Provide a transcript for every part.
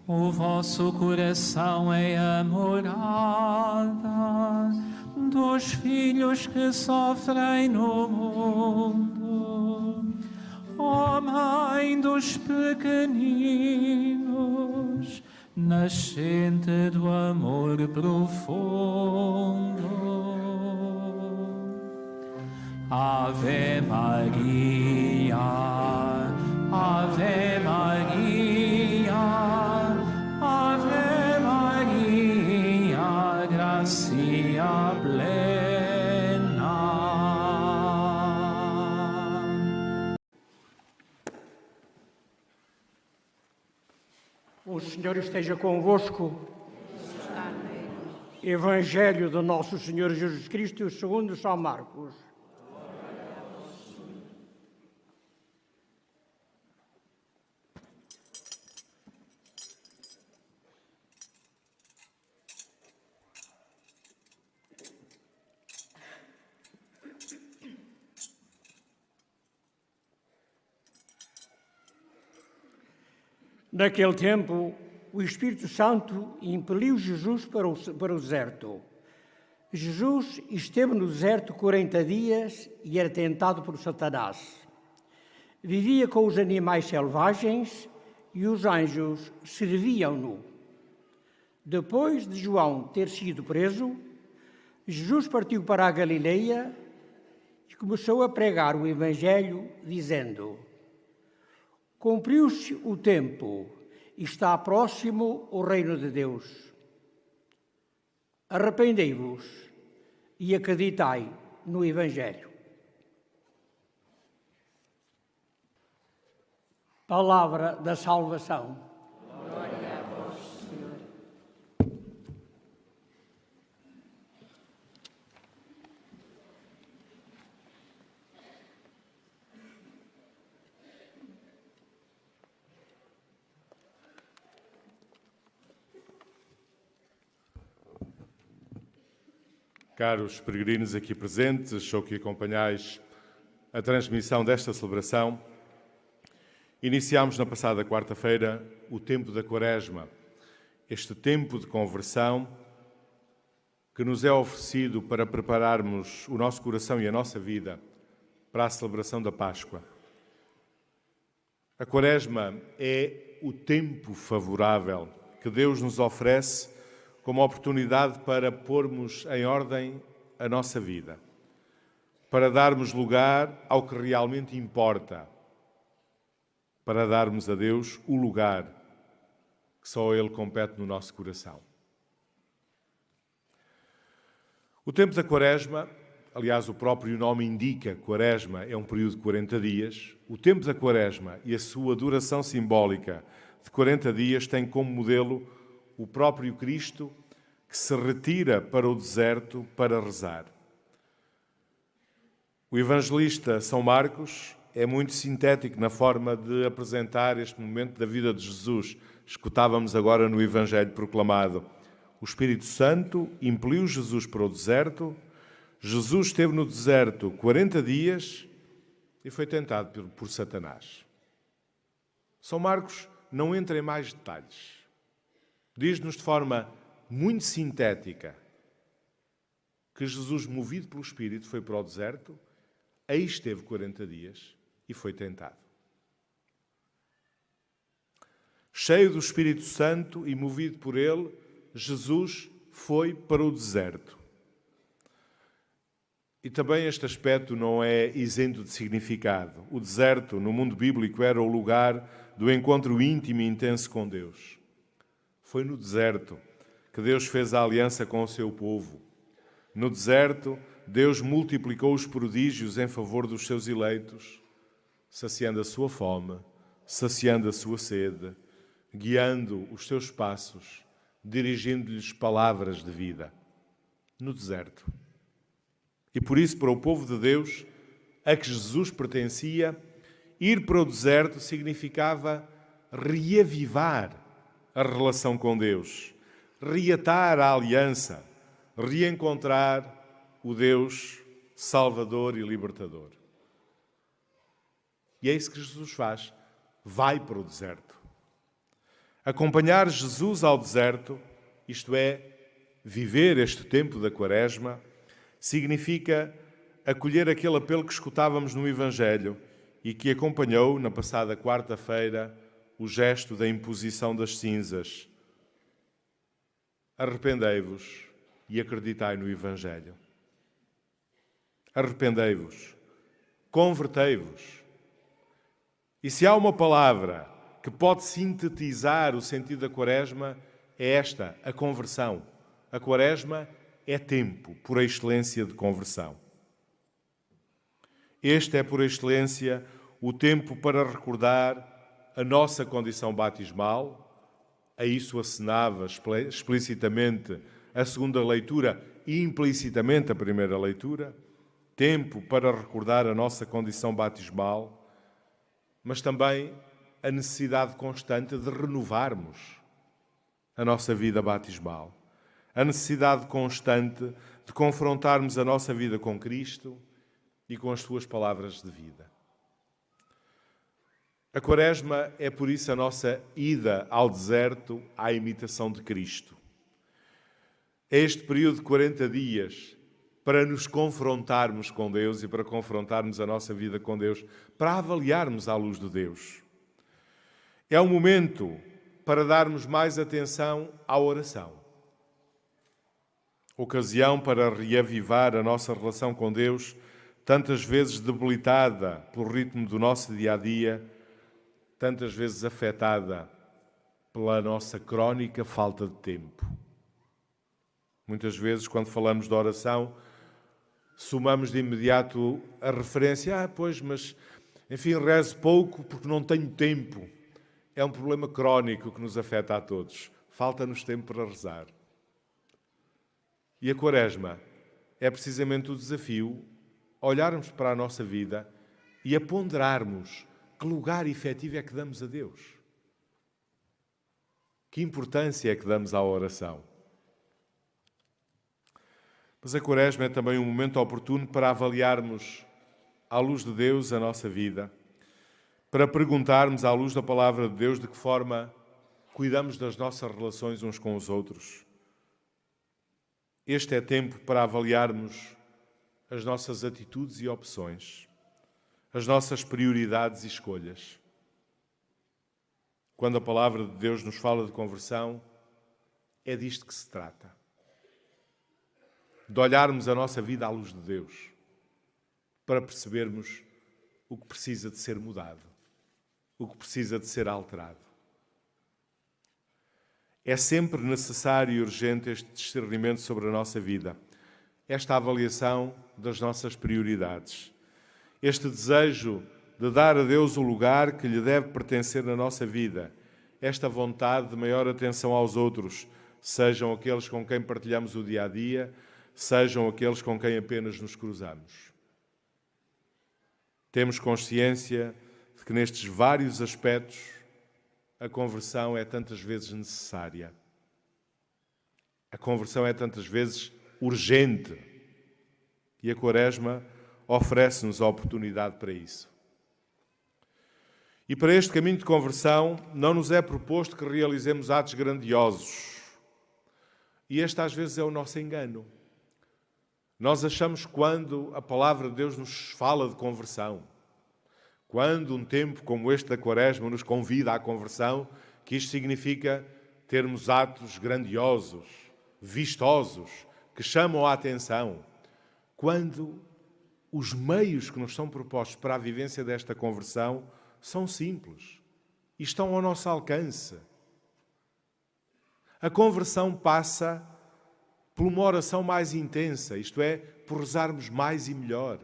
O vosso coração é a morada dos filhos que sofrem no mundo. Ó Mãe dos pequeninos, nascente do amor profundo. Ave Maria, Ave Maria, Ave Maria, gracia plena. O Senhor esteja convosco. Evangelho do nosso Senhor Jesus Cristo segundo São Marcos. Naquele tempo, o Espírito Santo impeliu Jesus para o deserto. Jesus esteve no deserto 40 dias e era tentado por Satanás. Vivia com os animais selvagens e os anjos serviam-no. Depois de João ter sido preso, Jesus partiu para a Galileia e começou a pregar o Evangelho, dizendo: cumpriu-se o tempo e está próximo o reino de Deus. Arrependei-vos e acreditai no Evangelho. Palavra da salvação. Glória a vós, Senhor. Caros peregrinos aqui presentes, ou que acompanhais a transmissão desta celebração, iniciámos na passada quarta-feira o tempo da Quaresma, este tempo de conversão que nos é oferecido para prepararmos o nosso coração e a nossa vida para a celebração da Páscoa. A Quaresma é o tempo favorável que Deus nos oferece como oportunidade para pormos em ordem a nossa vida, para darmos lugar ao que realmente importa, para darmos a Deus o lugar que só Ele compete no nosso coração. O tempo da Quaresma, aliás, o próprio nome indica, Quaresma é um período de 40 dias. O tempo da Quaresma e a sua duração simbólica de 40 dias tem como modelo o próprio Cristo, que se retira para o deserto para rezar. O evangelista São Marcos é muito sintético na forma de apresentar este momento da vida de Jesus. Escutávamos agora no Evangelho proclamado: o Espírito Santo impeliu Jesus para o deserto. Jesus esteve no deserto 40 dias e foi tentado por Satanás. São Marcos não entra em mais detalhes. Diz-nos de forma muito sintética que Jesus, movido pelo Espírito, foi para o deserto, aí esteve 40 dias e foi tentado. Cheio do Espírito Santo e movido por ele, Jesus foi para o deserto. E também este aspecto não é isento de significado. O deserto, no mundo bíblico, era o lugar do encontro íntimo e intenso com Deus. Foi no deserto que Deus fez a aliança com o seu povo. No deserto, Deus multiplicou os prodígios em favor dos seus eleitos, saciando a sua fome, saciando a sua sede, guiando os seus passos, dirigindo-lhes palavras de vida. No deserto. E por isso, para o povo de Deus, a que Jesus pertencia, ir para o deserto significava reavivar a relação com Deus, reatar a aliança, reencontrar o Deus Salvador e Libertador. E é isso que Jesus faz. Vai para o deserto. Acompanhar Jesus ao deserto, isto é, viver este tempo da Quaresma, significa acolher aquele apelo que escutávamos no Evangelho e que acompanhou, na passada quarta-feira, o gesto da imposição das cinzas. Arrependei-vos e acreditai no Evangelho. Arrependei-vos, convertei-vos. E se há uma palavra que pode sintetizar o sentido da Quaresma, é esta, a conversão. A Quaresma é tempo, por excelência, de conversão. Este é, por excelência, o tempo para recordar a nossa condição batismal. A isso acenava explicitamente a segunda leitura e implicitamente a primeira leitura. Tempo para recordar a nossa condição batismal, mas também a necessidade constante de renovarmos a nossa vida batismal. A necessidade constante de confrontarmos a nossa vida com Cristo e com as suas palavras de vida. A Quaresma é, por isso, a nossa ida ao deserto à imitação de Cristo. É este período de 40 dias para nos confrontarmos com Deus e para confrontarmos a nossa vida com Deus, para avaliarmos à luz de Deus. É um momento para darmos mais atenção à oração. Ocasião para reavivar a nossa relação com Deus, tantas vezes debilitada pelo ritmo do nosso dia-a-dia, tantas vezes afetada pela nossa crónica falta de tempo. Muitas vezes, quando falamos de oração, somamos de imediato a referência, pois, mas, enfim, rezo pouco porque não tenho tempo. É um problema crónico que nos afeta a todos. Falta-nos tempo para rezar. E a Quaresma é precisamente o desafio, olharmos para a nossa vida e a ponderarmos que lugar efetivo é que damos a Deus. Que importância é que damos à oração. Mas a Quaresma é também um momento oportuno para avaliarmos, à luz de Deus, a nossa vida, para perguntarmos, à luz da Palavra de Deus, de que forma cuidamos das nossas relações uns com os outros. Este é tempo para avaliarmos as nossas atitudes e opções, as nossas prioridades e escolhas. Quando a Palavra de Deus nos fala de conversão, é disto que se trata. De olharmos a nossa vida à luz de Deus, para percebermos o que precisa de ser mudado, o que precisa de ser alterado. É sempre necessário e urgente este discernimento sobre a nossa vida, esta avaliação das nossas prioridades, este desejo de dar a Deus o lugar que lhe deve pertencer na nossa vida, esta vontade de maior atenção aos outros, sejam aqueles com quem partilhamos o dia-a-dia, sejam aqueles com quem apenas nos cruzamos. Temos consciência de que nestes vários aspectos a conversão é tantas vezes necessária. A conversão é tantas vezes urgente. E a Quaresma oferece-nos a oportunidade para isso. E para este caminho de conversão não nos é proposto que realizemos atos grandiosos. E este às vezes é o nosso engano. Nós achamos que quando a Palavra de Deus nos fala de conversão, quando um tempo como este da Quaresma nos convida à conversão, que isto significa termos atos grandiosos, vistosos, que chamam a atenção. Quando os meios que nos são propostos para a vivência desta conversão são simples e estão ao nosso alcance. A conversão passa por uma oração mais intensa, isto é, por rezarmos mais e melhor.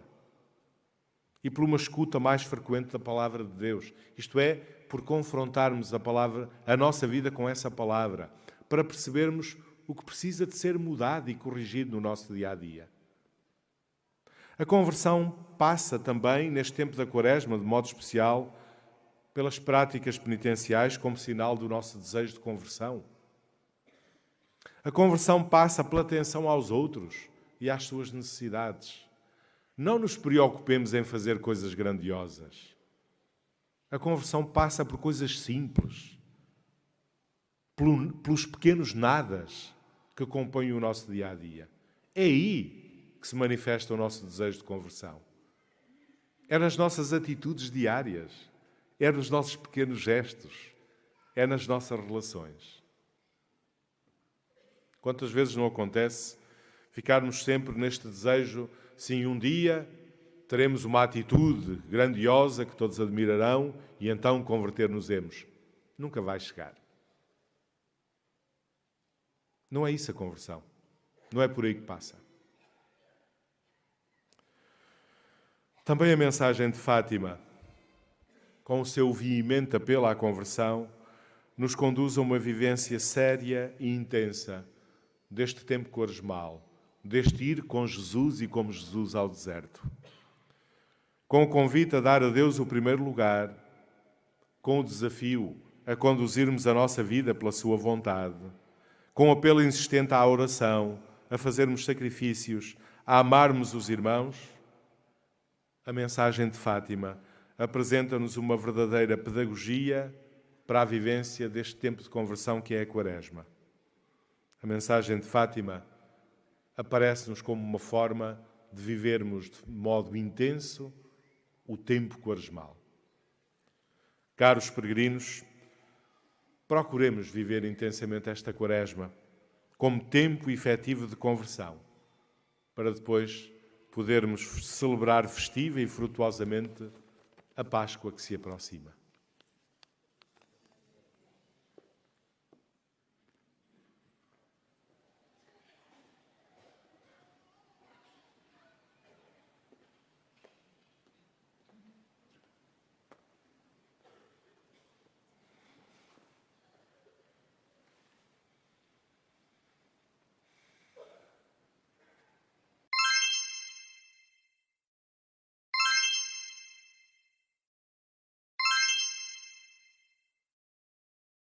E por uma escuta mais frequente da Palavra de Deus, isto é, por confrontarmos a nossa vida com essa Palavra, para percebermos o que precisa de ser mudado e corrigido no nosso dia-a-dia. A conversão passa também, neste tempo da Quaresma, de modo especial, pelas práticas penitenciais como sinal do nosso desejo de conversão. A conversão passa pela atenção aos outros e às suas necessidades. Não nos preocupemos em fazer coisas grandiosas. A conversão passa por coisas simples. pelos pequenos nadas que compõem o nosso dia-a-dia. É aí que se manifesta o nosso desejo de conversão. É nas nossas atitudes diárias, é nos nossos pequenos gestos, é nas nossas relações. Quantas vezes não acontece ficarmos sempre neste desejo, sim, um dia teremos uma atitude grandiosa que todos admirarão e então converter-nos-emos. Nunca vai chegar. Não é isso a conversão. Não é por aí que passa. Também a mensagem de Fátima, com o seu veemente apelo à conversão, nos conduz a uma vivência séria e intensa deste tempo quaresmal, deste ir com Jesus e como Jesus ao deserto. Com o convite a dar a Deus o primeiro lugar, com o desafio a conduzirmos a nossa vida pela sua vontade, com o apelo insistente à oração, a fazermos sacrifícios, a amarmos os irmãos, a mensagem de Fátima apresenta-nos uma verdadeira pedagogia para a vivência deste tempo de conversão que é a Quaresma. A mensagem de Fátima aparece-nos como uma forma de vivermos de modo intenso o tempo quaresmal. Caros peregrinos, procuremos viver intensamente esta Quaresma como tempo efetivo de conversão, para depois podermos celebrar festiva e frutuosamente a Páscoa que se aproxima.